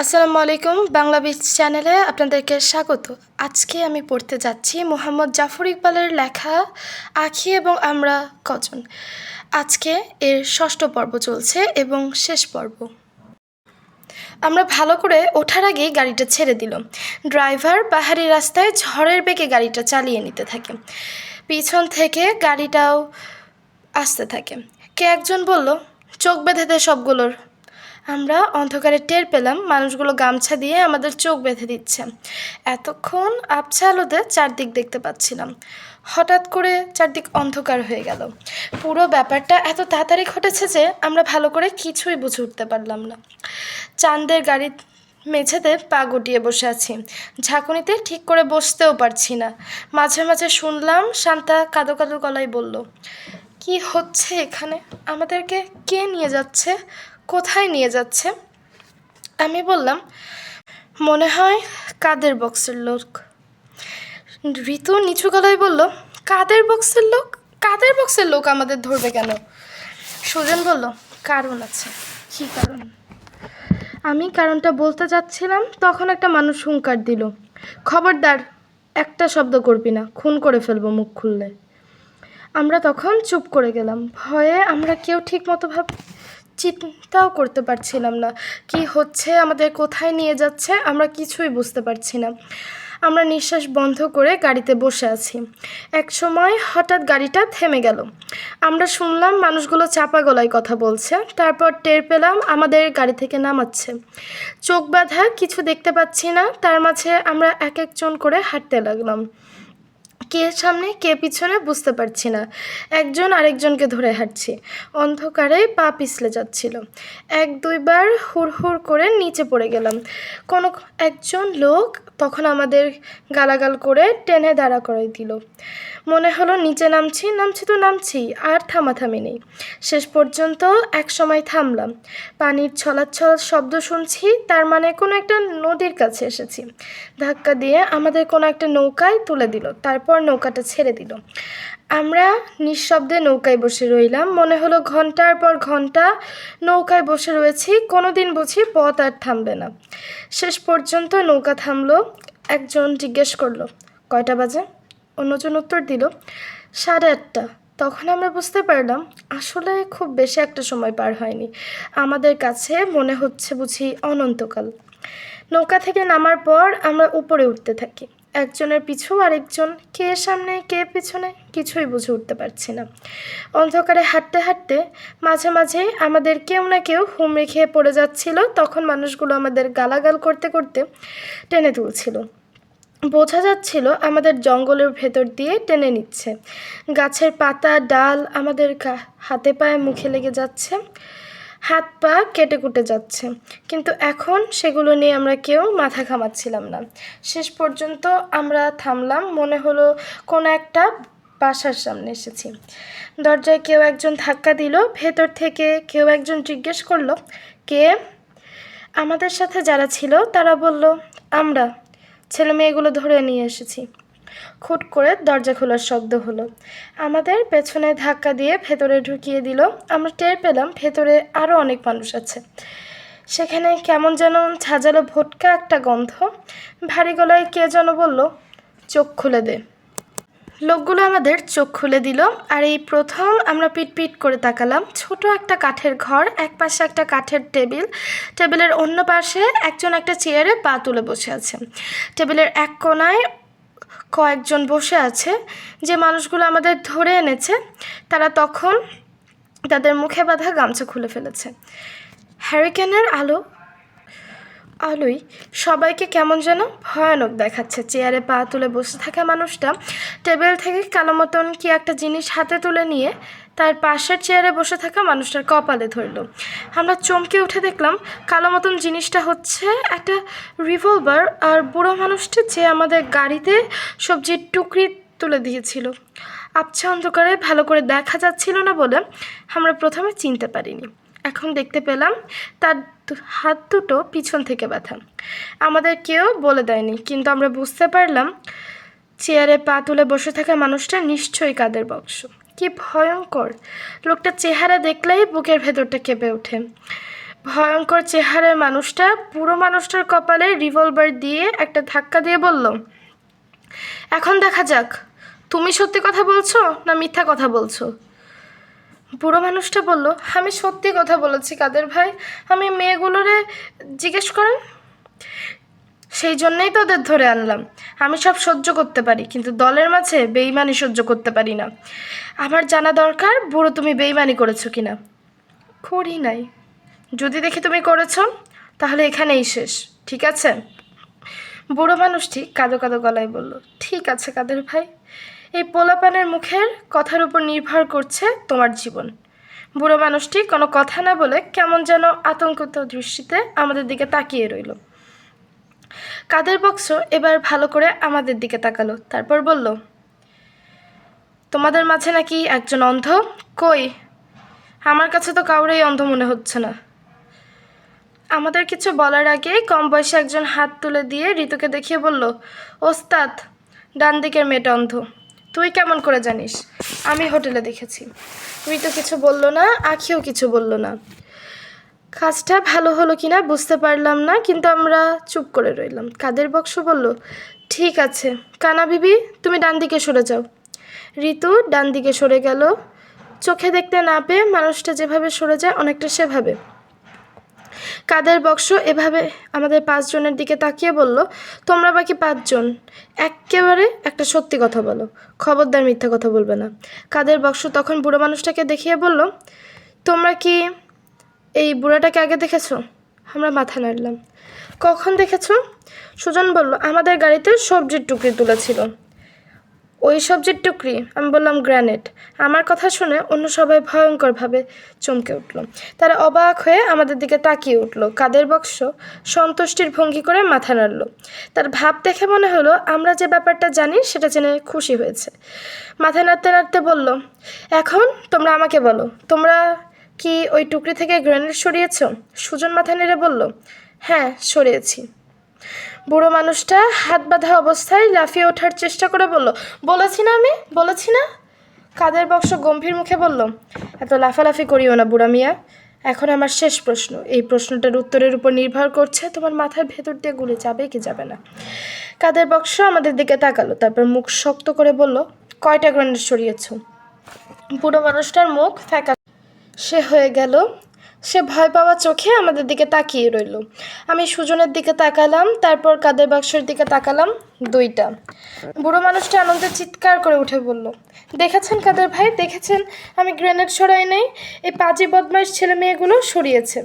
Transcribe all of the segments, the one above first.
আসসালামু আলাইকুম বাংলা বিচ চ্যানেলে আপনাদেরকে স্বাগত। আজকে আমি পড়তে যাচ্ছি মোহাম্মদ জাফর ইকবালের লেখা আঁখি এবং আমরা কজন। আজকে এর ষষ্ঠ পর্ব চলছে এবং শেষ পর্ব। আমরা ভালো করে ওঠার আগেই গাড়িটা ছেড়ে দিল। ড্রাইভার পাহাড়ি রাস্তায় ঝড়ের বেগে গাড়িটা চালিয়ে নিতে থাকে। পিছন থেকে গাড়িটাও আসতে থাকে। কে একজন বলল, চোখ বেঁধে দে সবগুলোর। আমরা অন্ধকারে টের পেলাম মানুষগুলো গামছা দিয়ে আমাদের চোখ বেঁধে দিচ্ছে। এতক্ষণ আবছা আলোতে চারদিক দেখতে পাচ্ছিলাম। হঠাৎ করে চারদিক অন্ধকার হয়ে গেল। পুরো ব্যাপারটা এত তাড়াতাড়ি ঘটেছে যে আমরা ভালো করে কিছুই বুঝে উঠতে পারলাম না। চাঁদের গাড়ির মেঝেতে পা গুটিয়ে বসে আছি। ঝাঁকুনিতে ঠিক করে বসতেও পারছি না। মাঝে মাঝে শুনলাম শান্তা কাঁদো কাঁদো গলায় বলল, কি হচ্ছে এখানে? আমাদেরকে কে নিয়ে যাচ্ছে? কোথায় নিয়ে যাচ্ছে? আমি বললাম, মনে হয় কাদের বক্সের লোক। ঋতু নিচু গলায় বলল, কাদের বক্সের লোক? কাদের বক্সের লোক আমাদের ধরবে কেন? সুজন বলল, কারণ আছে। কী কারণ? আমি কারণটা বলতে যাচ্ছিলাম, তখন একটা মানুষ হুঙ্কার দিল, খবরদার একটা শব্দ করবি না, খুন করে ফেলবো মুখ খুললে। আমরা তখন চুপ করে গেলাম। ভয়ে আমরা কেউ ঠিক মতো চিন্তাও করতে পারছিলাম না। কি হচ্ছে, আমাদের কোথায় নিয়ে যাচ্ছে, আমরা কিছুই বুঝতে পারছি না। আমরা নিঃশ্বাস বন্ধ করে গাড়িতে বসে আছি। এক সময় হঠাৎ গাড়িটা থেমে গেল। আমরা শুনলাম মানুষগুলো চাপা গলায় কথা বলছে। তারপর টের পেলাম আমাদের গাড়ি থেকে নামাচ্ছে। চোখ বাঁধা, কিছু দেখতে পাচ্ছি না। তার মাঝে আমরা এক একজন করে হাঁটতে লাগলাম। কে সামনে কে পিছনে বুঝতে পারছি না। একজন আরেকজনকে ধরে হাঁটছি। অন্ধকারে পা পিছলে যাচ্ছিল। এক দুইবার হুড় করে নিচে পড়ে গেলাম। কোনো একজন লোক তখন আমাদের গালাগাল করে টেনে দাঁড়া করাই দিল। মনে হলো নিচে নামছি আর থামাথামি নেই। শেষ পর্যন্ত এক সময় থামলাম। পানির ছলাৎছল শব্দ শুনছি, তার মানে কোনো একটা নদীর কাছে এসেছি। ধাক্কা দিয়ে আমাদের কোনো একটা নৌকায় তুলে দিল। তারপর নৌকাটা ছেড়ে দিল। আমরা নিঃশব্দে নৌকায় বসে রইলাম। মনে হলো ঘন্টার পর ঘন্টা নৌকায় বসে রয়েছি, কোনো দিন বুঝি পথ আর থামবে না। শেষ পর্যন্ত নৌকা থামলো। একজন জিজ্ঞেস করলো, কয়টা বাজে? অন্যজন উত্তর দিল, 8:30। তখন আমরা বুঝতে পারলাম আসলে খুব বেশি একটা সময় পার হয়নি। আমাদের কাছে মনে হচ্ছে বুঝি অনন্তকাল। নৌকা থেকে নামার পর আমরা উপরে উঠতে থাকি। একজনের পিছু আরেকজন, কে সামনে কে পিছনে কিছুই বুঝে উঠতে পারছি না। অন্ধকারে হাঁটতে হাঁটতে মাঝে মাঝে আমাদের কেউ না কেউ হুমড়ি খেয়ে পড়ে যাচ্ছিল। তখন মানুষগুলো আমাদের গালাগাল করতে করতে টেনে তুলছিল। বোঝা যাচ্ছিল আমাদের জঙ্গলের ভেতর দিয়ে টেনে নিচ্ছে। গাছের পাতা ডাল আমাদের হাতে পায়ে মুখে লেগে যাচ্ছে, হাত পা কেটে কুটে যাচ্ছে। কিন্তু এখন সেগুলো নিয়ে আমরা কেউ মাথা ঘামাচ্ছিলাম না। শেষ পর্যন্ত আমরা থামলাম। মনে হলো কোনো একটা বাসার সামনে এসেছি। দরজায় কেউ একজন ধাক্কা দিল। ভেতর থেকে কেউ একজন জিজ্ঞেস করলো, কে? আমাদের সাথে যারা ছিল তারা বলল, আমরা ছেলে মেয়েগুলো ধরে নিয়ে এসেছি। খুট করে দরজা খোলার শব্দ হলো। আমাদের পেছনে ধাক্কা দিয়ে ভেতরে ঢুকিয়ে দিল। আমরা টের পেলাম ভেতরে আরও অনেক মানুষ আছে। সেখানে কেমন যেন ঝাঁঝালো ভোটকা একটা গন্ধ। ভারী গলায় কে যেন বলল, চোখ খুলে দে। লোকগুলো আমাদের চোখ খুলে দিল। আর এই প্রথম আমরা পিট করে তাকালাম। ছোট একটা কাঠের ঘর, এক পাশে একটা কাঠের টেবিল, টেবিলের অন্য পাশে একজন একটা চেয়ারে পা তুলে বসে আছে। টেবিলের এক কোণায় কয়েকজন বসে আছে। যে মানুষগুলো আমাদের ধরে এনেছে তারা তখন তাদের মুখে বাঁধা গামছা খুলে ফেলেছে। হ্যারিকেনের আলোয় সবাইকে কেমন যেন ভয়ানক দেখাচ্ছে। চেয়ারে পা তুলে বসে থাকা মানুষটা টেবিল থেকে কালো মতন কি একটা জিনিস হাতে তুলে নিয়ে তার পাশের চেয়ারে বসে থাকা মানুষটার কপালে ধরল। আমরা চমকে উঠে দেখলাম কালো মতন জিনিসটা হচ্ছে একটা রিভলভার। আর বুড়ো মানুষটা যে আমাদের গাড়িতে সবজির টুকরি তুলে দিয়েছিল। আবছা অন্ধকারে ভালো করে দেখা যাচ্ছিল না বলে আমরা প্রথমে চিনতে পারিনি। এখন দেখতে পেলাম তার হাত দুটো পিছন থেকে ব্যথা। আমাদের কেউ বলে দেয়নি, কিন্তু আমরা বুঝতে পারলাম চেয়ারে পা তুলে বসে থাকা মানুষটা নিশ্চয়ই কাদের বংশ। কি ভয়ঙ্কর! লোকটার চেহারা দেখলেই বুকের ভেতরটা কেঁপে ওঠে। ভয়ঙ্কর চেহারার মানুষটা পুরো মানুষটার কপালে রিভলভার দিয়ে একটা ধাক্কা দিয়ে বলল, এখন দেখা যাক তুমি সত্যি কথা বলছো না মিথ্যা কথা বলছো। বুড়ো মানুষটা বলল, আমি সত্যি কথা বলেছি কাদের ভাই, আমি মেয়েগুলোরে জিজ্ঞেস করেন, সেই জন্যই তো ওদের ধরে আনলাম। আমি সব সহ্য করতে পারি, কিন্তু দলের মাঝে বেইমানি সহ্য করতে পারি না। আমার জানা দরকার বুড়ো তুমি বেইমানি করেছো কিনা। করি নাই। যদি দেখি তুমি করেছো তাহলে এখানেই শেষ, ঠিক আছে? বুড়ো মানুষটি কাঁদো কাঁদো গলায় বলল, ঠিক আছে কাদের ভাই, এই পোলাপানের মুখের কথার উপর নির্ভর করছে তোমার জীবন। বুড়ো মানুষটি কোনো কথা না বলে কেমন যেন আতঙ্কিত দৃষ্টিতে আমাদের দিকে তাকিয়ে রইল। কাদের বক্স এবার ভালো করে আমাদের দিকে তাকালো, তারপর বলল, তোমাদের মাঝে নাকি একজন অন্ধ? কই, আমার কাছে তো কাউরেই অন্ধ মনে হচ্ছে না। আমাদের কিছু বলার আগেই কম বয়সে একজন হাত তুলে দিয়ে ঋতুকে দেখিয়ে বলল, ওস্তাদ, ডান দিকের মেয়েটা অন্ধ। তুই কেমন করে জানিস? আমি হোটেলে দেখেছি। ঋতু কিছু বলল না, আখিও কিছু বলল না। কাজটা ভালো হলো কিনা বুঝতে পারলাম না, কিন্তু আমরা চুপ করে রইলাম। কাদের বক্স বলল, ঠিক আছে কানা বিবি, তুমি ডান দিকে সরে যাও। ঋতু ডান দিকে সরে গেল। চোখে দেখতে না পেয়ে মানুষটা যেভাবে সরে যায় অনেকটা সেভাবে। কাদের বক্স এভাবে আমাদের 5 জনের দিকে তাকিয়ে বলল, তোমরা বাকি 5 জন একেবারে একটা সত্যি কথা বলো, খবরদার মিথ্যা কথা বলবে না। কাদের বক্স তখন বুড়ো মানুষটাকে দেখিয়ে বলল, তোমরা কি এই বুড়াটাকে আগে দেখেছো? আমরা মাথা নাড়লাম। কখন দেখেছো? সুজন বলল, আমাদের গাড়িতে সবজির টুকরি তুলেছিল। ওই সবজির টুকরি? আমি বললাম গ্রানেড। আমার কথা শুনে অন্য সবাই ভয়ঙ্করভাবে চমকে উঠল। তারা অবাক হয়ে আমাদের দিকে তাকিয়ে উঠল। কাদের বক্স সন্তুষ্টির ভঙ্গি করে মাথা নাড়ল। তার ভাব দেখে মনে হলো আমরা যে ব্যাপারটা জানি সেটা জেনে খুশি হয়েছে। মাথা নাড়তে নাড়তে বলল, এখন তোমরা আমাকে বলো, তোমরা কি ওই টুকরি থেকে গ্রেনেড সরিয়েছ? সুজন মাথা নেড়ে বলল, হ্যাঁ সরিয়েছি। বুড়ো মানুষটা হাত বাঁধা অবস্থায় লাফিয়ে ওঠার চেষ্টা করে বলল, বলেছি না আমি, বলেছি না। কাদের বক্স গম্ভীর মুখে বলল, এত লাফালাফি করিও না বুড়া মিয়া। এখন আমার শেষ প্রশ্ন, এই প্রশ্নটার উত্তরের উপর নির্ভর করছে তোমার মাথার ভেতর দিয়ে গুলি যাবে কি যাবে না। কাদের বক্স আমাদের দিকে তাকালো, তারপর মুখ শক্ত করে বলল, কয়টা গ্রেনেড সরিয়েছ? বুড়ো মানুষটার মুখ ফ্যাকাশে হয়ে গেল। সে ভয় পাওয়া চোখে আমাদের দিকে তাকিয়ে রইল। আমি সুজনের দিকে তাকালাম, তারপর কাদের বাক্সের দিকে তাকালাম। 2টা। বুড়ো মানুষটা আনন্দে চিৎকার করে উঠে বলল, দেখেছেন কাদের ভাই, দেখেছেন আমি গ্রেনেড সরাই নাই, এই পাজি বদমাইশ ছেলে মেয়েগুলো সরিয়েছে।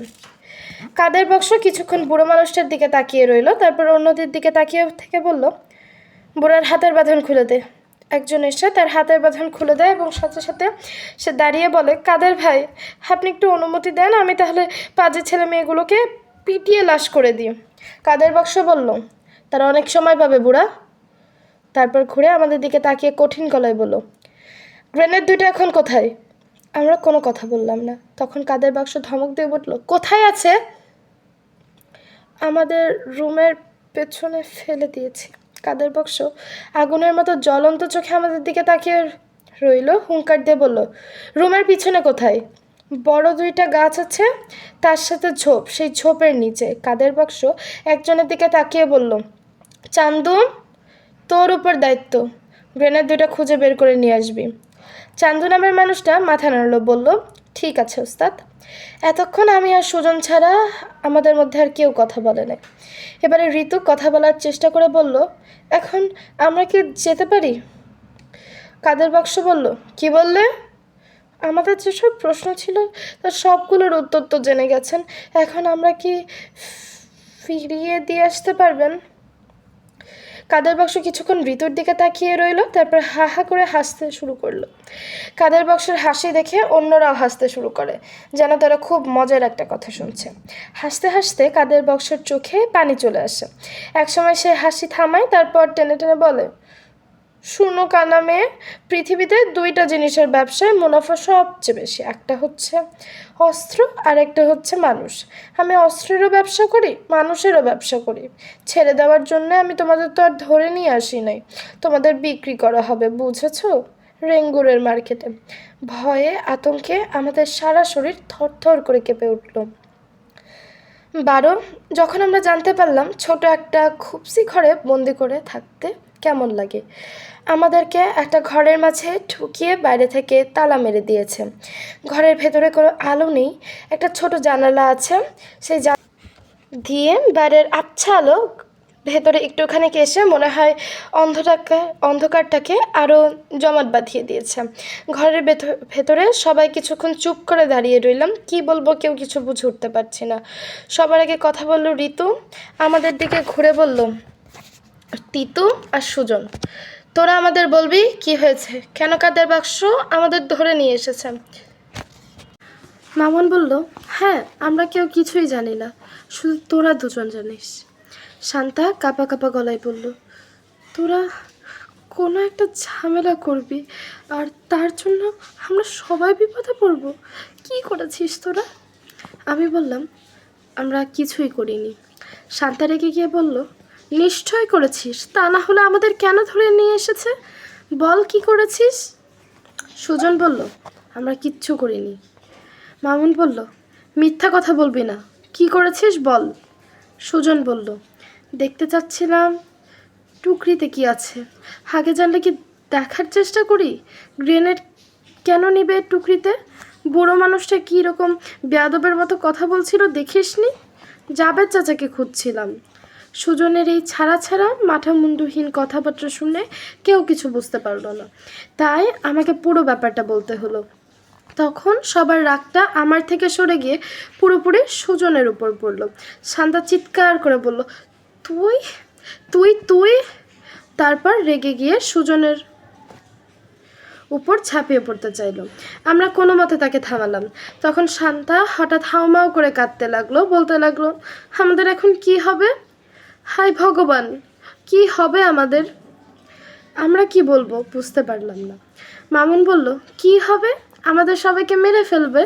কাদের বক্স কিছুক্ষণ বুড়ো মানুষটার দিকে তাকিয়ে রইল, তারপর অন্যদের দিকে তাকিয়ে থেকে বলল, বুড়ার হাতের বাঁধন খুলে দে। একজন এসে তার হাতের বাঁধন খুলে দেয় এবং সাথে সাথে সে দাঁড়িয়ে বলে, কাদের ভাই, আপনি একটু অনুমতি দেন, আমি তাহলে পাজি ছেলে মেয়েগুলোকে পিটিয়ে লাশ করে দিই। কাদের বক্স বলল, তারা অনেক সময় পাবে বুড়া। তারপর ঘুরে আমাদের দিকে তাকিয়ে কঠিন গলায় বলল, গ্রেনেড 2টা এখন কোথায়? আমরা কোনো কথা বললাম না। তখন কাদের বাক্স ধমক দিয়ে বলল, কোথায় আছে? আমাদের রুমের পেছনে ফেলে দিয়েছি। কাদের বক্স আগুনের মতো জ্বলন্ত চোখে আমাদের দিকে তাকিয়ে রইল, হুঙ্কার দিয়ে বলল, রুমের পিছনে কোথায়? বড় 2টা গাছ আছে, তার সাথে ঝোপ, সেই ঝোপের নিচে। কাদের বক্স একজনের দিকে তাকিয়ে বলল, চান্দু, তোর উপর দায়িত্ব, গ্রেনেড 2টা খুঁজে বের করে নিয়ে আসবি। চান্দু নামের মানুষটা মাথা নাড়ল, বলল, ঠিক আছে ওস্তাদ। এতক্ষণ আমি আর সুজন ছাড়া আমাদের মধ্যে আর কেউ কথা বলে না। এবারে ঋতু কথা বলার চেষ্টা করে বলল, এখন আমরা কি যেতে পারি? কাদের বাক্স বলল, কি বললে? আমাদের যেসব প্রশ্ন ছিল তার সবগুলোর উত্তর তো জেনে গেছেন, এখন আমরা কি ফিরিয়ে দিয়ে আসতে পারবেন? কাদের বাক্স কিছুক্ষণ ঋতুর দিকে তাকিয়ে রইল, তারপর হা হা করে হাসতে শুরু করলো। কাদের বাক্সের হাসি দেখে অন্যরাও হাসতে শুরু করে, যেন তারা খুব মজার একটা কথা শুনছে। হাসতে হাসতে কাদের বক্সের চোখে পানি চলে আসে। একসময় সে হাসি থামায়, তারপর টেনে টেনে বলে, শুনো কানা মেয়ে, পৃথিবীতে 2টা জিনিসের ব্যবসায় মুনাফা সবচেয়ে বেশি, একটা হচ্ছে অস্ত্র আর একটা হচ্ছে মানুষ। আমি অস্ত্রেরও ব্যবসা করি, মানুষেরও ব্যবসা করি। ছেড়ে দেওয়ার জন্য আমি তোমাদের তো আর ধরে নিয়ে আসি নাই, তোমাদের বিক্রি করা হবে, বুঝেছো? রেঙ্গুরের মার্কেটে। ভয়ে আতঙ্কে আমাদের সারা শরীর থরথর করে কেঁপে উঠল। 12, যখন আমরা জানতে পারলাম ছোট একটা খুপসি ঘরে বন্দি করে থাকতে কেমন লাগে। আমাদেরকে একটা ঘরের মাঝে ঢুকিয়ে বাইরে থেকে তালা মেরে দিয়েছে। ঘরের ভেতরে কোনো আলো নেই, একটা ছোট জানালা আছে, সেই দিয়ে বাইরের আবছা আলো ভেতরে একটুখানি এসে মনে হয় অন্ধকারটাকে আরও জমাট বাঁধিয়ে দিয়েছে। ঘরের ভেতরে সবাই কিছুক্ষণ চুপ করে দাঁড়িয়ে রইলাম, কি বলবো কেউ কিছু বুঝে উঠতে পারছি না। সবার আগে কথা বলল ঋতু, আমাদের দিকে ঘুরে বলল, তিতু আর সুজন, তোরা আমাদের বলবি কি হয়েছে, কেন কাদের বাক্স আমাদের ধরে নিয়ে এসেছে। মামুন বলল, হ্যাঁ আমরা কেউ কিছুই জানি না, শুধু তোরা দুজন জানিস। শান্তা কাঁপা কাঁপা গলায় বলল, তোরা কোনো একটা ঝামেলা করবি আর তার জন্য আমরা সবাই বিপদে পড়ব, কি করেছিস তোরা? আমি বললাম, আমরা কিছুই করিনি। শান্তা রেগে গিয়ে বলল, নিশ্চয় করেছিস, তা না হলে আমাদের কেন ধরে নিয়ে এসেছে, বল কি করেছিস। সুজন বলল, আমরা কিচ্ছু করিনি। মামুন বলল, মিথ্যা কথা বলবি না, কি করেছিস বল। সুজন বলল, দেখতে চাচ্ছিলাম টুকরিতে কি আছে, আগে জানলে কি দেখার চেষ্টা করি, গ্রেনেড কেন নিবে টুকরিতে, বুড়ো মানুষটা কী রকম বেয়াদবের মতো কথা বলছিল দেখিসনি, জাবেদ চাচাকে খুঁজছিলাম। সুজনের এই ছাড়া ছাড়া মাথা মুন্ডুহীন কথাবার্তা শুনে কেউ কিছু বুঝতে পারল না, তাই আমাকে পুরো ব্যাপারটা বলতে হলো। তখন সবার রাগটা আমার থেকে সরে গিয়ে পুরোপুরি সুজনের উপর পড়ল। শান্তা চিৎকার করে বলল, তুই তুই তুই তারপর রেগে গিয়ে সুজনের উপর ঝাঁপিয়ে পড়তে চাইল। আমরা কোনো মতে তাকে থামালাম। তখন শান্তা হঠাৎ হাউমাউ করে কাঁদতে লাগলো, বলতে লাগলো, আমাদের এখন কি হবে, হায় ভগবান, কি হবে আমাদের। আমরা কি বলবো বুঝতে পারলাম না। মামুন বলল, কি হবে, আমাদের সবাইকে মেরে ফেলবে,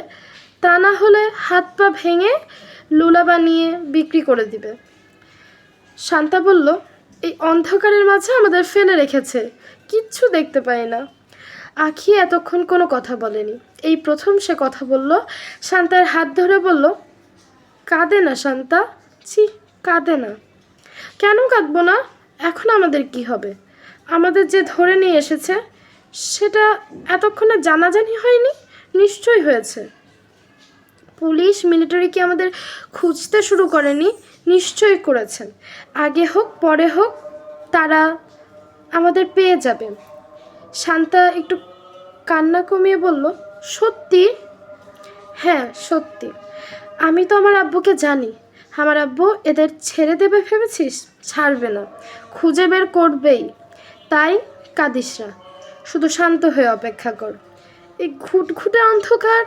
তা না হলে হাত পা ভেঙে লুলা বানিয়ে বিক্রি করে দিবে। শান্তা বলল, এই অন্ধকারের মাঝে আমাদের ফেলে রেখেছে, কিচ্ছু দেখতে পাই না। আখি এতক্ষণ কোনো কথা বলেনি, এই প্রথম সে কথা বলল। শান্তার হাত ধরে বলল, কাঁদে না শান্তা, ছি কাঁদে না। কেন কাঁদবো না, এখন আমাদের কি হবে, আমাদের যে ধরে নিয়ে এসেছে সেটা এতক্ষণে জানাজানি হয়নি, নিশ্চয়ই হয়েছে। পুলিশ মিলিটারি কি আমাদের খুঁজতে শুরু করেনি, নিশ্চয়ই করেছেন, আগে হোক পরে হোক তারা আমাদের পেয়ে যাবে। শান্তা একটু কান্না কমিয়ে বলল, সত্যি? হ্যাঁ সত্যি, আমি তো আমার আব্বুকে জানি, আমার আব্বু এদের ছেড়ে দেবে ভেবেছিস, ছাড়বে না, খুঁজে বের করবেই, তাই কাঁদিস না, শুধু শান্ত হয়ে অপেক্ষা কর। এই ঘুটঘুটে অন্ধকার।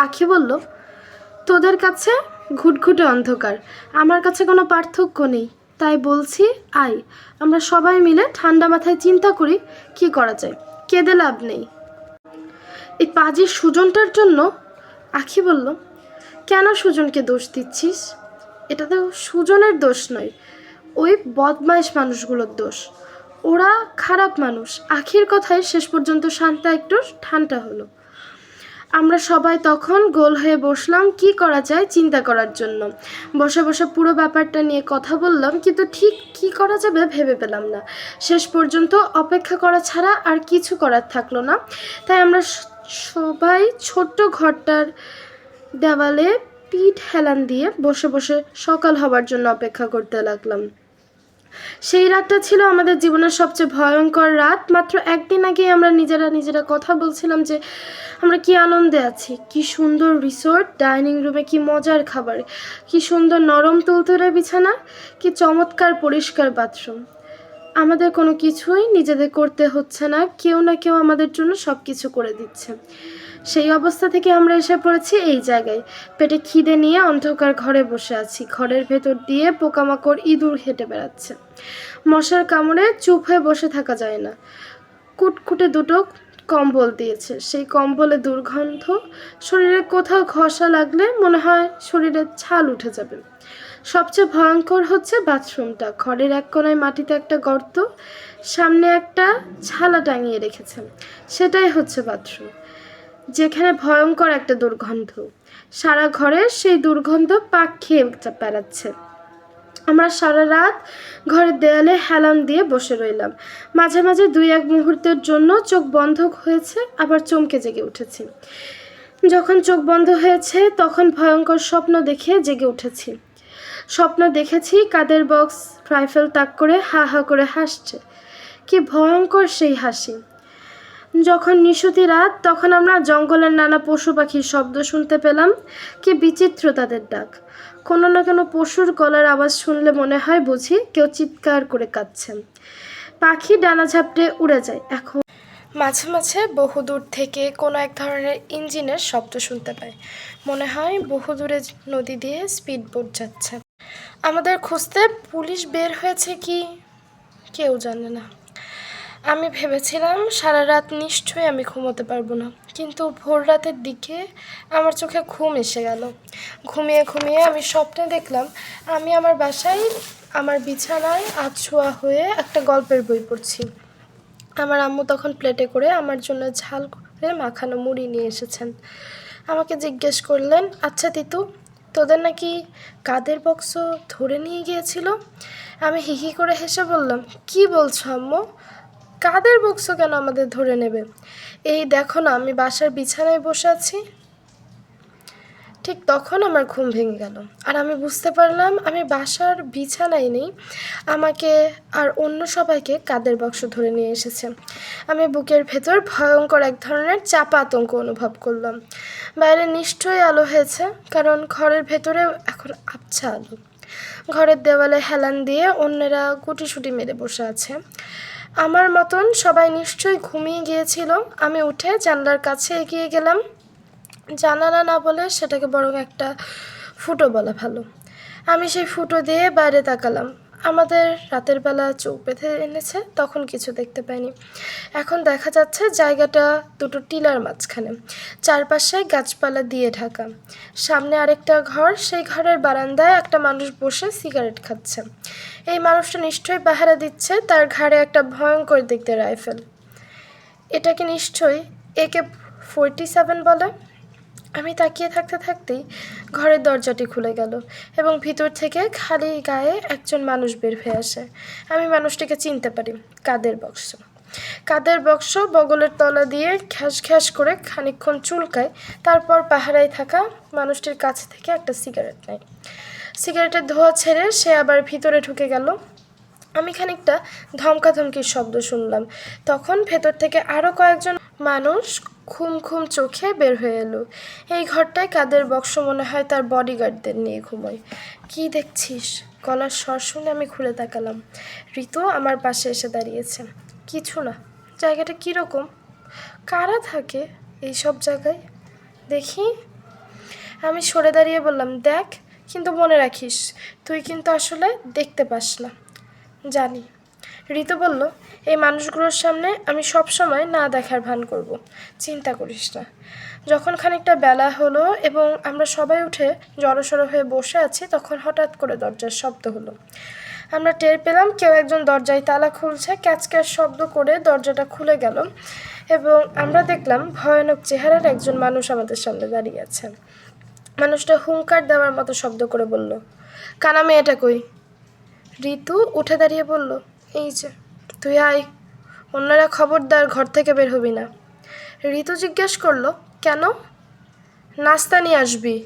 আখি বলল, তোদের কাছে ঘুটঘুটে অন্ধকার, আমার কাছে কোনো পার্থক্য নেই, তাই বলছি আয়, আমরা সবাই মিলে ঠান্ডা মাথায় চিন্তা করি কি করা যায়, কেঁদে লাভ নেই। এই পাজি সুজনটার জন্য। আখি বলল, কেন সুজনকে দোষ দিচ্ছিস, এটা তো সুজনের দোষ নয়, ওই বদমাইশ মানুষগুলোর দোষ, ওরা খারাপ মানুষ। আখির কথায় শেষ পর্যন্ত শান্তা একটু ঠান্ডা হলো। আমরা সবাই তখন গোল হয়ে বসলাম কি করা যায় চিন্তা করার জন্য। বসে বসে পুরো ব্যাপারটা নিয়ে কথা বললাম, কিন্তু ঠিক কি করা যাবে ভেবে পেলাম না। শেষ পর্যন্ত অপেক্ষা করা ছাড়া আর কিছু করার থাকলো না। তাই আমরা সবাই ছোট্ট ঘরটার দেওয়ালে পিঠ হেলান দিয়ে বসে বসে সকাল হবার জন্য অপেক্ষা করতে লাগলাম। সেই রাতটা ছিল আমাদের জীবনের সবচেয়ে ভয়ঙ্কর রাত। মাত্র একদিন আগে আমরা নিজেরা কথা বলছিলাম যে আমরা কি আনন্দে আছি, কি সুন্দর রিসোর্ট, ডাইনিং রুমে কি মজার খাবার, কি সুন্দর নরম তুলতুলে বিছানা, কি চমৎকার পরিষ্কার বাথরুম। আমাদের কোনো কিছুই নিজেদের করতে হচ্ছে না, কেউ না কেউ আমাদের জন্য সব কিছু করে দিচ্ছে। সেই অবস্থা থেকে আমরা এসে পড়েছি এই জায়গায়, পেটে খিদে নিয়ে অন্ধকার ঘরে বসে আছি। ঘরের ভেতর দিয়ে পোকামাকড় ইঁদুর হেঁটে বেড়াচ্ছে, মশার কামড়ে চুপ হয়ে বসে থাকা যায় না। কুটকুটে দুটো কম্বল দিয়েছে, সেই কম্বলে দুর্গন্ধ, শরীরে কোথাও ঘষা লাগলে মনে হয় শরীরের ছাল উঠে যাবে। সবচেয়ে ভয়ঙ্কর হচ্ছে বাথরুমটা, ঘরের এক কোণায় মাটিতে একটা গর্ত, সামনে একটা ছালা টাঙিয়ে রেখেছে, সেটাই হচ্ছে বাথরুম, যেখানে ভয়ঙ্কর একটা দুর্গন্ধ। সারা ঘরে সেই দুর্গন্ধ পাক খেয়ে বেড়াচ্ছে। আমরা সারা রাত ঘরের দেয়ালে হেলান দিয়ে বসে রইলাম। মাঝে মাঝে 2-1 মুহূর্তের জন্য চোখ বন্ধ হয়েছে, আবার চমকে জেগে উঠেছি। যখন চোখ বন্ধ হয়েছে তখন ভয়ঙ্কর স্বপ্ন দেখে জেগে উঠেছি। স্বপ্ন দেখেছি কাদের বক্স রাইফেল তাক করে হা হা করে হাসছে। কি ভয়ঙ্কর সেই হাসি! যখন নিশুতি রাত, তখন আমরা জঙ্গলের নানা পশু পাখির শব্দ শুনতে পেলাম। কি বিচিত্র তাদের ডাক! কোনো না কোনো পশুর গলার আওয়াজ শুনলে মনে হয় বুঝি কেউ চিৎকার করে কাঁদছেন। পাখি ডানা ঝাপটে উড়ে যায়। এখন মাঝে মাঝে বহুদূর থেকে কোনো এক ধরনের ইঞ্জিনের শব্দ শুনতে পাই। মনে হয় বহুদূরে নদী দিয়ে স্পিডবোট যাচ্ছে। আমাদের খুঁজতে পুলিশ বের হয়েছে কি কেউ জানে না। আমি ভেবেছিলাম সারা রাত নিশ্চয়ই আমি ঘুমোতে পারবো না, কিন্তু ভোর রাতের দিকে আমার চোখে ঘুম এসে গেল। ঘুমিয়ে ঘুমিয়ে আমি স্বপ্নে দেখলাম আমি আমার বাসায় আমার বিছানায় আধশোয়া হয়ে একটা গল্পের বই পড়ছি। আমার আম্মু তখন প্লেটে করে আমার জন্য ঝাল করে মাখানো মুড়ি নিয়ে এসেছেন। আমাকে জিজ্ঞেস করলেন, আচ্ছা তিতু, তোদের নাকি কাদের বক্স ধরে নিয়ে গিয়েছিল? আমি হিহি করে হেসে বললাম, কি বলছো আম্মু? কাদের বক্স কেন আমাদের ধরে নেবে? এই দেখো না, আমি বাসার বিছানায় বসে আছি। ঠিক তখন আমার ঘুম ভেঙে গেল, আর আমি বুঝতে পারলাম আমি বাসার বিছানায় নেই। আমাকে আর অন্য সবাইকে কাদের বক্স ধরে নিয়ে এসেছে। আমি বুকের ভেতর ভয়ঙ্কর এক ধরনের চাপা আতঙ্ক অনুভব করলাম। বাইরে নিশ্চয়ই আলো হয়েছে, কারণ ঘরের ভেতরেও এখন আবছা আলো। ঘরের দেওয়ালে হেলান দিয়ে অন্যেরা গুটিসুটি মেরে বসে আছে। আমার মতন সবাই নিশ্চয়ই ঘুমিয়ে গিয়েছিল। আমি উঠে জানলার কাছে এগিয়ে গেলাম। জানালা না বলে সেটাকে বরং একটা ফুটো বলা ভালো। আমি সেই ফুটো দিয়ে বাইরে তাকালাম। আমাদের রাতের বেলা চোখ বেঁধে এনেছে, তখন কিছু দেখতে পাইনি। এখন দেখা যাচ্ছে জায়গাটা দুটো টিলার মাঝখানে, চারপাশে গাছপালা দিয়ে ঢাকা। সামনে আরেকটা ঘর, সেই ঘরের বারান্দায় একটা মানুষ বসে সিগারেট খাচ্ছে। এই মানুষটা নিশ্চয়ই পাহারা দিচ্ছে, তার ঘাড়ে একটা ভয়ঙ্কর দেখতে রাইফেল। এটাকে নিশ্চয়ই AK-47 বলে। আমি তাকিয়ে থাকতে থাকতেই ঘরের দরজাটি খুলে গেল এবং ভিতর থেকে খালি গায়ে একজন মানুষ বের হয়ে আসে। আমি মানুষটিকে চিনতে পারি, কাদের বক্স। কাদের বক্স বগলের তলা দিয়ে ঘ্যাস ঘ্যাস করে খানিকক্ষণ চুলকায়, তারপর পাহারায় থাকা মানুষটির কাছে থেকে একটা সিগারেট নেয়। সিগারেটের ধোঁয়া ছেড়ে সে আবার ভিতরে ঢুকে গেল। আমি খানিকটা ধমকাধমকির শব্দ শুনলাম। তখন ভেতর থেকে আরও কয়েকজন মানুষ ঘুম ঘুম চোখে বের হয়ে এলো। এই ঘরটায় কাদের বক্স মনে হয় তার বডিগার্ডদের নিয়ে ঘুমোয়। কি দেখছিস? গলার স্বর শুনে আমি ঘুরে তাকালাম। ঋতু আমার পাশে এসে দাঁড়িয়েছে। কিছু না। জায়গাটা কীরকম? কারা থাকে এইসব জায়গায় দেখি? আমি সরে দাঁড়িয়ে বললাম, দেখ, কিন্তু মনে রাখিস তুই কিন্তু আসলে দেখতে পাস না। জানি। ঋতু বলল, এই মানুষগুলোর সামনে আমি সব সময় না দেখার ভান করব, চিন্তা করিস না। যখন খানিকটা বেলা হলো এবং আমরা সবাই উঠে জড়সড় হয়ে বসে আছি, তখন হঠাৎ করে দরজার শব্দ হলো। আমরা টের পেলাম কেউ একজন দরজায় তালা খুলছে। ক্যাচ ক্যাচ শব্দ করে দরজাটা খুলে গেল এবং আমরা দেখলাম ভয়ানক চেহারার একজন মানুষ আমাদের সামনে দাঁড়িয়ে আছে। মানুষটা হুঙ্কার দেওয়ার মতো শব্দ করে বলল, কানা মেয়েটা কই? ঋতু উঠে দাঁড়িয়ে বলল, এই যে। তুই আয়, অন্যরা খবরদার ঘর থেকে বের হবি না। ঋতু জিজ্ঞেস করলো, কেন? নাস্তা নিয়ে আসবি।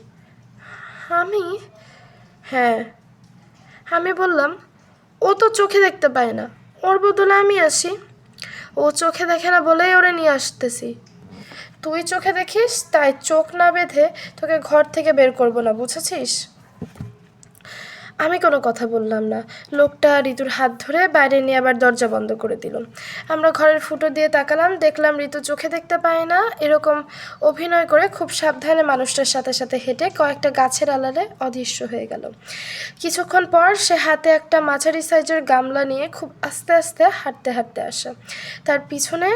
আমি হ্যাঁ আমি বললাম, ও তো চোখে দেখতে পায় না, ওর বদলে আমি আসি। ও চোখে দেখে না বলেই ওরে নিয়ে আসতেছি। তুই চোখে দেখিস, তাই চোখ না বেঁধে তোকে ঘর থেকে বের করবো না, বুঝেছিস? আমি কোনো কথা বললাম না। লোকটা ঋতুর হাত ধরে বাইরে নিয়ে আবার দরজা বন্ধ করে দিল। আমরা ঘরের ফুটো দিয়ে তাকালাম, দেখলাম ঋতু চোখে দেখতে পায় না এরকম অভিনয় করে খুব সাবধানে মানুষটার সাথে সাথে হেঁটে কয়েকটা গাছের আড়ালে অদৃশ্য হয়ে গেল। কিছুক্ষণ পর সে হাতে একটা মাঝারি সাইজের গামলা নিয়ে খুব আস্তে আস্তে হাঁটতে হাঁটতে আসে। তার পিছনে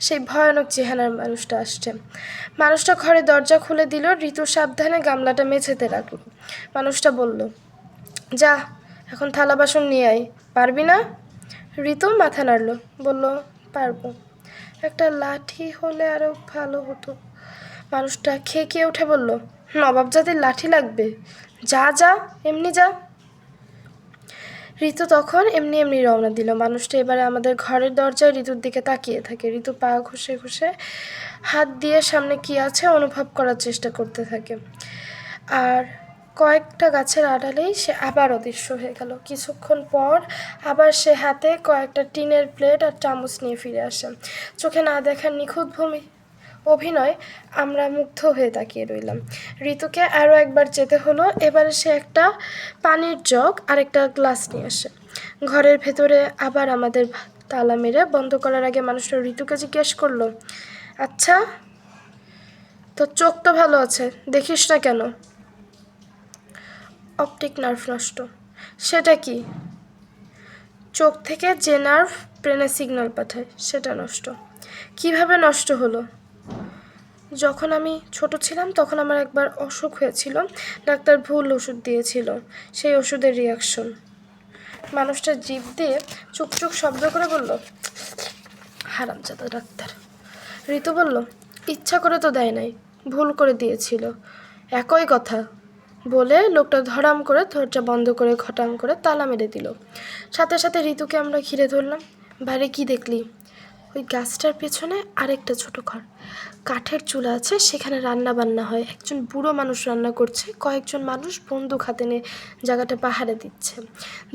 সেই ভয়ানক চেহারার মানুষটা আসছে। মানুষটা ঘরের দরজা খুলে দিল। ঋতু সাবধানে গামলাটা মেঝেতে রাখল। মানুষটা বলল, যা, এখন থালা বাসন নিয়ে আয়। পারবি না? ঋতু মাথা নাড়ল, বলল, পারবো। একটা লাঠি হলে আরও ভালো হতো। মানুষটা খেয়ে উঠে বলল, নবাব জাতির লাঠি লাগবে, যা যা এমনি যা। ঋতু তখন এমনি এমনি রওনা দিল। মানুষটা এবারে আমাদের ঘরের দরজায় ঋতুর দিকে তাকিয়ে থাকে। ঋতু পা ঘষে ঘষে হাত দিয়ে সামনে কি আছে অনুভব করার চেষ্টা করতে থাকে। আর কয়েকটা গাছের আড়ালেই সে আবার অদৃশ্য হয়ে গেল। কিছুক্ষণ পর আবার সে হাতে কয়েকটা টিনের প্লেট আর চামচ নিয়ে ফিরে আসে। চোখে না দেখার নিখুঁত অভিনয়। আমরা মুগ্ধ হয়ে তাকিয়ে রইলাম। ঋতুকে আরও একবার যেতে হলো। এবারে সে একটা পানির জগ আর একটা গ্লাস নিয়ে আসে। ঘরের ভেতরে আবার আমাদের তালা মেরে বন্ধ করার আগে মানুষটা ঋতুকে জিজ্ঞেস করলো, আচ্ছা তোর চোখ তো ভালো আছে, দেখিস না কেন? অপটিক নার্ভ নষ্ট। সেটা কি? চোখ থেকে যে নার্ভ ব্রেনে সিগন্যাল পাঠায় সেটা নষ্ট। কিভাবে নষ্ট হলো? যখন আমি ছোট ছিলাম তখন আমার একবার অসুখ হয়েছিল, ডাক্তার ভুল ওষুধ দিয়েছিল, সেই ওষুধের রিয়াকশন। মানুষটা জিভ দিয়ে চুকচুক শব্দ করে বলল, হারামজাদা ডাক্তার। ঋতু বলল, ইচ্ছা করে তো দেয় নাই, ভুল করে দিয়েছিল, একই কথা বলে লোকটা ধড়াম করে দরজা বন্ধ করে খটাম করে তালা মেরে দিল। সাথে সাথে ঋতুকে আমরা ঘিরে ধরলাম। বাইরে কি দেখলি? ওই গাছটার পেছনে আরেকটা ছোট ঘর, কাঠের চুলা আছে, সেখানে রান্না বান্না হয়। একজন বুড়ো মানুষ রান্না করছে, কয়েকজন মানুষ বন্দুক হাতে নিয়ে জায়গাটা পাহারা দিচ্ছে।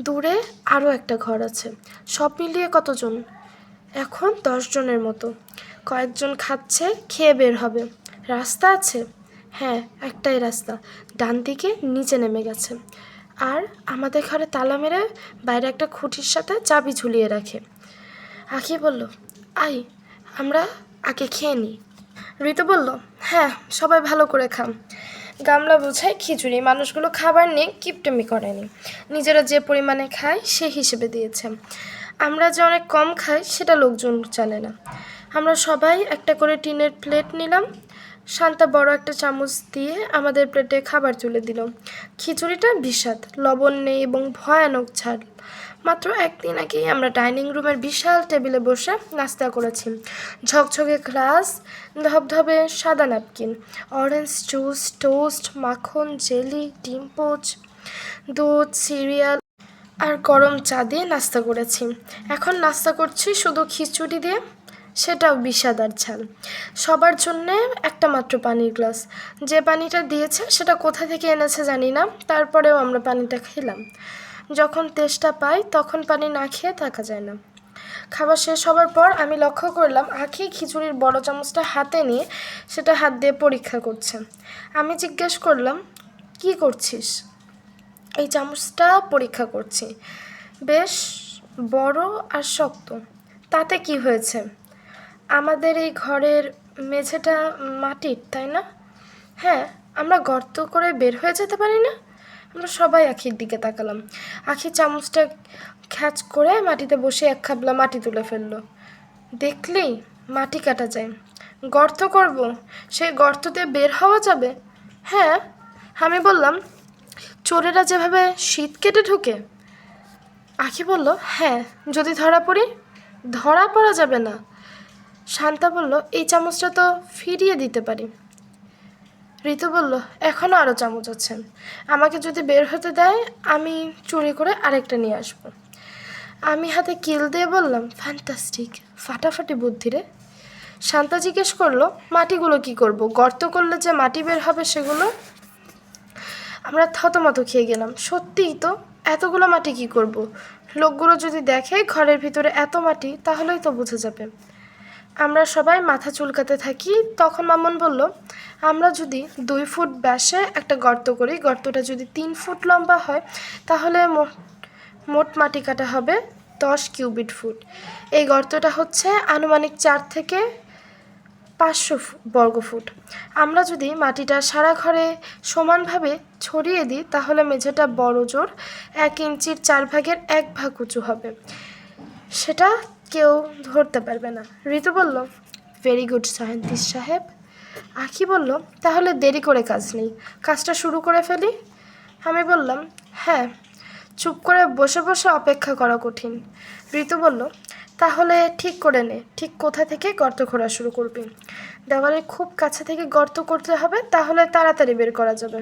দূরে আরও একটা ঘর আছে। সব মিলিয়ে কতজন? এখন 10 জনের মতো। কয়েকজন খাচ্ছে, খেয়ে বের হবে। রাস্তা আছে? হ্যাঁ, একটাই রাস্তা, ডান দিকে নিচে নেমে গেছে। আর আমাদের ঘরে তালা মেরে বাইরে একটা খুঁটির সাথে চাবি ঝুলিয়ে রাখে। আখি বলল, আই আমরা আগে খেয়ে নিই। ঋতু বলল, হ্যাঁ সবাই ভালো করে খাম। গামলা বোঝায় খিচুড়ি। মানুষগুলো খাবার নিয়ে কিপটেমি করেনি, নিজেরা যে পরিমাণে খায় সে হিসেবে দিয়েছে। আমরা যে অনেক কম খাই সেটা লোকজন জানে না। আমরা সবাই একটা করে টিনের প্লেট নিলাম। শান্তা বড় একটা চামচ দিয়ে আমাদের প্লেটে খাবার তুলে দিল। খিচুড়িটা বিস্বাদ, লবণ নেই এবং ভয়ানক ঝাল। মাত্র একদিন আগেই আমরা ডাইনিং রুমের বিশাল টেবিলে বসে নাস্তা করেছি। ঝকঝকে গ্লাস, ধবধবে সাদা ন্যাপকিন, অরেঞ্জ জুস, টোস্ট, মাখন, জেলি, ডিম পোচ, দুধ, সিরিয়াল আর গরম চা দিয়ে নাস্তা করেছি। এখন নাস্তা করছি শুধু খিচুড়ি দিয়ে, সেটাও বিষাদ আর ঝাল। সবার জন্যে একটা মাত্র পানির গ্লাস। যে পানিটা দিয়েছে সেটা কোথা থেকে এনেছে জানি না, তারপরেও আমরা পানিটা খেলাম। যখন তেষ্টা পাই তখন পানি না খেয়ে থাকা যায় না। খাবার শেষ হবার পর আমি লক্ষ্য করলাম আখি খিচুড়ির বড় চামচটা হাতে নিয়ে সেটা হাত দিয়ে পরীক্ষা করছে। আমি জিজ্ঞেস করলাম, কি করছিস? এই চামচটা পরীক্ষা করছি, বেশ বড় আর শক্ত। তাতে কি হয়েছে? আমাদের এই ঘরের মেঝেটা মাটির, তাই না? হ্যাঁ, আমরা গর্ত করে বের হয়ে যেতে পারি না? আমরা সবাই আখির দিকে তাকালাম। আখি চামচটা খ্যাচ করে মাটিতে বসে এক খাবলা মাটি তুলে ফেললো। দেখলি, মাটি কাটা যায়। গর্ত করব, সেই গর্ত দিয়ে বের হওয়া যাবে? হ্যাঁ। আমি বললাম, চোরেরা যেভাবে শীত কেটে ঢুকে? আখি বলল, হ্যাঁ, যদি ধরা পড়ি? ধরা পড়া যাবে না। শান্তা বলল, এই চামচটা তো ফিরিয়ে দিতে পারি। ঋতু বলল, এখনও আরও চামচ আছে, আমাকে যদি বের হতে দেয় আমি চুরি করে আরেকটা নিয়ে আসব। আমি হাতে কিল দিয়ে বললাম, ফ্যান্টাস্টিক, ফাটাফাটি বুদ্ধি রে। শান্তা জিজ্ঞেস করলো, মাটিগুলো কি করব? গর্ত করলে যে মাটি বের হবে সেগুলো? আমরা থতমত খেয়ে গেলাম। সত্যিই তো, এতগুলো মাটি কি করব? লোকগুলো যদি দেখে ঘরের ভিতরে এত মাটি তাহলেই তো বোঝা যাবে। আমরা সবাই মাথা চুলকাতে থাকি। তখন মামুন বলল, আমরা যদি 2 ফুট ব্যাসে একটা গর্ত করি, গর্তটা যদি 3 ফুট লম্বা হয়, তাহলে মোট মাটি কাটা হবে 10 কিউবিক ফুট। এই গর্তটা হচ্ছে আনুমানিক 4 থেকে 500 বর্গফুট। আমরা যদি মাটিটা সারা ঘরে সমানভাবে ছড়িয়ে দিই তাহলে মেঝেটা বড় জোর 1 ইঞ্চির 4 ভাগের 1 ভাগ উঁচু হবে, সেটা কেউ ধরতে পারবে না। ঋতু বলল, ভেরি গুড সায়েন্টিস্ট সাহেব। আখি বলল, তাহলে দেরি করে কাজ নেই, কাজটা শুরু করে ফেলি। আমি বললাম, হ্যাঁ, চুপ করে বসে বসে অপেক্ষা করা কঠিন। ঋতু বলল, তাহলে ঠিক করে নে ঠিক কোথা থেকে গর্ত খোঁড়া শুরু করবি। দেওয়ালের খুব কাছে থেকে গর্ত করতে হবে, তাহলে তাড়াতাড়ি বের করা যাবে।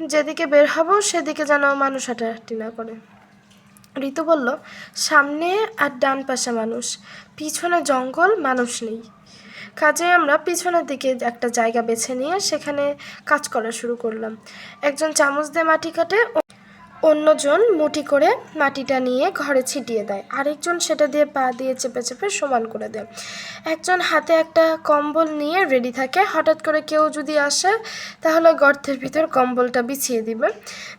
যেদিকে বের হব সেদিকে যেন মানুষ হাঁটাহাঁটি না করে। ঋতু বলল, সামনে আর ডান পাশে মানুষ, পিছনে জঙ্গল, মানুষ নেই। কাজে আমরা পিছনের দিকে একটা জায়গা বেছে নিয়ে সেখানে কাজ করা শুরু করলাম। একজন চামচ দিয়ে মাটি কাটে, অন্যজন মুঠি করে মাটিটা নিয়ে ঘরে ছিটিয়ে দেয়, আরেকজন সেটা দিয়ে পা দিয়ে চেপে চেপে সমান করে দেয়। একজন হাতে একটা কম্বল নিয়ে রেডি থাকে, হঠাৎ করে কেউ যদি আসে তাহলে গর্তের ভিতর কম্বলটা বিছিয়ে দিবে।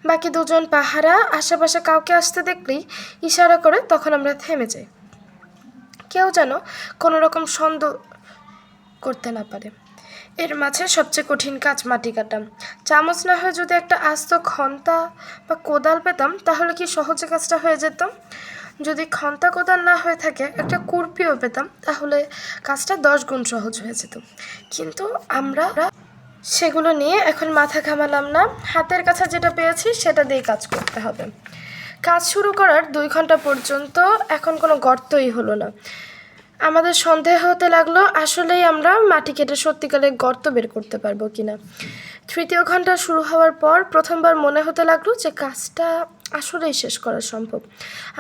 বাকি দুজন পাহারা আশেপাশে কাউকে আসতে দেখলেই ইশারা করে, তখন আমরা থেমে যাই, কেউ যেন কোনো রকম সন্দেহ করতে না পারে। এর মাঝে সবচেয়ে কঠিন কাজ মাটি কাটা। চামচ না হয়ে যদি একটা আস্ত খন্তা বা কোদাল পেতাম তাহলে কি সহজে কাজটা হয়ে যেত। যদি খন্তা কোদাল না হয়ে থাকে একটা কুরপিও পেতাম তাহলে কাজটা 10 গুণ সহজ হয়ে যেত। কিন্তু আমরা সেগুলো নিয়ে এখন মাথা ঘামালাম না, হাতের কাছে যেটা পেয়েছি সেটা দিয়ে কাজ করতে হবে। কাজ শুরু করার 2 ঘন্টা পর্যন্ত এখন কোনো গর্তই হলো না। আমাদের সন্দেহ হতে লাগলো আসলেই আমরা মাটি কেটে সত্যিকারের গর্ত বের করতে পারবো কিনা। 3য় ঘন্টা শুরু হওয়ার পর প্রথমবার মনে হতে লাগলো যে কাজটা আসলেই শেষ করা সম্ভব।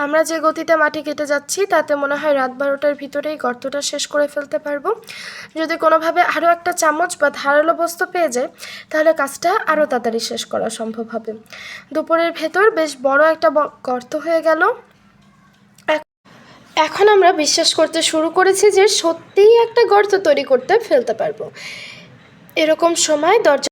আমরা যে গতিতে মাটি কেটে যাচ্ছি তাতে মনে হয় রাত 12টার ভিতরেই গর্তটা শেষ করে ফেলতে পারবো। যদি কোনোভাবে আরও একটা চামচ বা ধারালো বস্তু পেয়ে যায় তাহলে কাজটা আরও তাড়াতাড়ি শেষ করা সম্ভব হবে। দুপুরের ভেতর বেশ বড় একটা গর্ত হয়ে গেল। এখন আমরা বিশ্বাস করতে শুরু করেছি যে সত্যিই একটা গর্ত তৈরি করতে ফেলতে পারবো। এরকম সময় দরজা